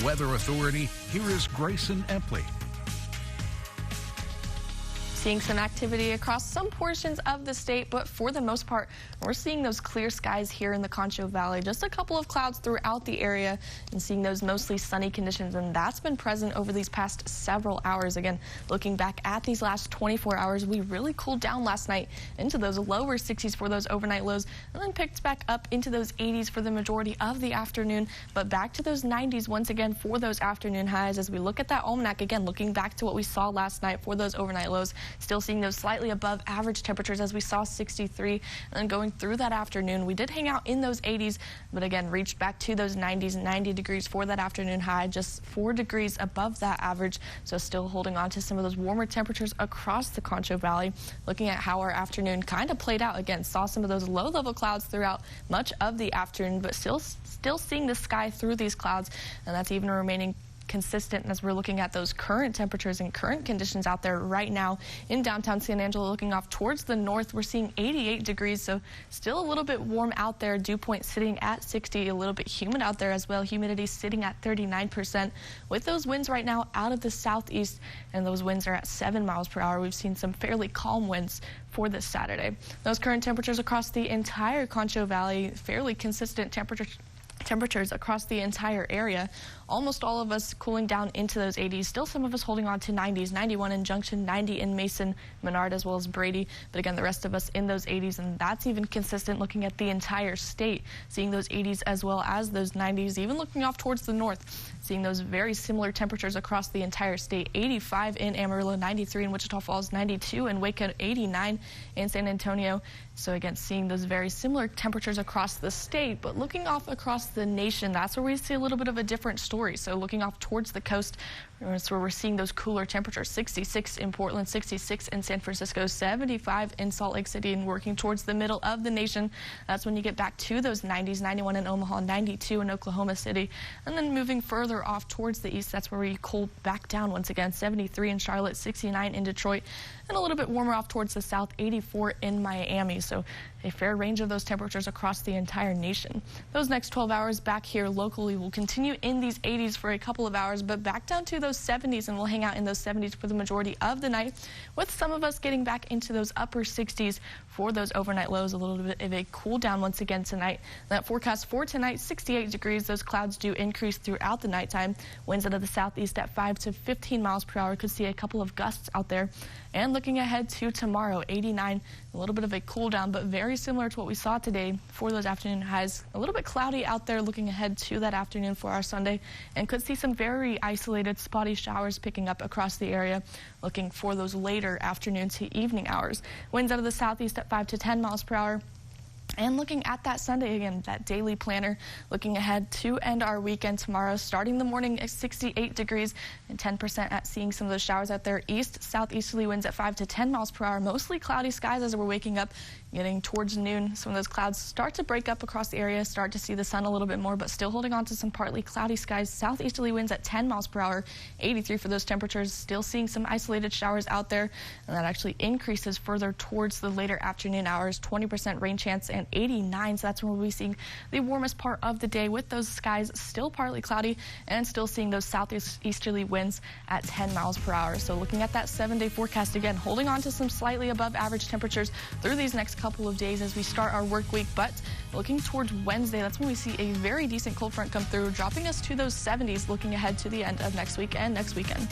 Weather Authority, here is Grayson Empley. Seeing some activity across some portions of the state, but for the most part, we're seeing those clear skies here in the Concho Valley. Just a couple of clouds throughout the area and seeing those mostly sunny conditions, and that's been present over these past several hours. Again, looking back at these last 24 hours, we really cooled down last night into those lower 60s for those overnight lows, and then picked back up into those 80s for the majority of the afternoon, but back to those 90s once again for those afternoon highs. As we look at that almanac, again, looking back to what we saw last night for those overnight lows, still seeing those slightly above average temperatures as we saw 63. And then going through that afternoon, we did hang out in those 80s, but again, reached back to those 90s, 90 degrees for that afternoon high, just 4 degrees above that average. So still holding on to some of those warmer temperatures across the Concho Valley. Looking at how our afternoon kind of played out, again, saw some of those low-level clouds throughout much of the afternoon, but still seeing the sky through these clouds, and that's even remaining consistent as we're looking at those current temperatures and current conditions out there right now in downtown San Angelo. Looking off towards the north, we're seeing 88 degrees, so still a little bit warm out there. Dew point sitting at 60, a little bit humid out there as well. Humidity sitting at 39%, with those winds right now out of the southeast, and those winds are at 7 miles per hour. We've seen some fairly calm winds for this Saturday. Those current temperatures across the entire Concho Valley, fairly consistent temperatures across the entire area. Almost all of us cooling down into those 80s. Still some of us holding on to 90s, 91 in Junction, 90 in Mason, Menard, as well as Brady. But again, the rest of us in those 80s, and that's even consistent looking at the entire state, seeing those 80s as well as those 90s, even looking off towards the north, seeing those very similar temperatures across the entire state. 85 in Amarillo, 93 in Wichita Falls, 92 in Waco, 89 in San Antonio. So again, seeing those very similar temperatures across the state, but looking off across the nation, that's where we see a little bit of a different story. So looking off towards the coast, that's where we're seeing those cooler temperatures. 66 in Portland, 66 in San Francisco, 75 in Salt Lake City, and working towards the middle of the nation. That's when you get back to those 90s, 91 in Omaha, 92 in Oklahoma City. And then moving further off towards the east, that's where we cool back down once again. 73 in Charlotte, 69 in Detroit, and a little bit warmer off towards the south, 84 in Miami. So a fair range of those temperatures across the entire nation. Those next 12 hours back here locally will continue in these 80s for a couple of hours, but back down to those 70s, and we'll hang out in those 70s for the majority of the night, with some of us getting back into those upper 60s for those overnight lows. A little bit of a cool down once again tonight. That forecast for tonight, 68 degrees. Those clouds do increase throughout the nighttime. Winds out of the southeast at 5 to 15 miles per hour. Could see a couple of gusts out there. And looking ahead to tomorrow, 89, a little bit of a cool down, but very similar to what we saw today for those afternoon highs. A little bit cloudy out there looking ahead to that afternoon for our Sunday, and could see some very isolated spotty showers picking up across the area, looking for those later afternoon to evening hours. Winds out of the southeast at 5 to 10 miles per hour. And looking at that Sunday, again, that daily planner, looking ahead to end our weekend tomorrow, starting the morning at 68 degrees and 10% at seeing some of those showers out there. East, southeasterly winds at 5 to 10 miles per hour. Mostly cloudy skies as we're waking up, getting towards noon. Some of those clouds start to break up across the area, start to see the sun a little bit more, but still holding on to some partly cloudy skies. Southeasterly winds at 10 miles per hour, 83 for those temperatures. Still seeing some isolated showers out there, and that actually increases further towards the later afternoon hours. 20% rain chance and 89, so that's when we'll be seeing the warmest part of the day, with those skies still partly cloudy and still seeing those southeasterly winds at 10 miles per hour. So looking at that 7-day forecast, again, holding on to some slightly above average temperatures through these next couple of days as we start our work week, but looking towards Wednesday, that's when we see a very decent cold front come through, dropping us to those 70s looking ahead to the end of next week and next weekend.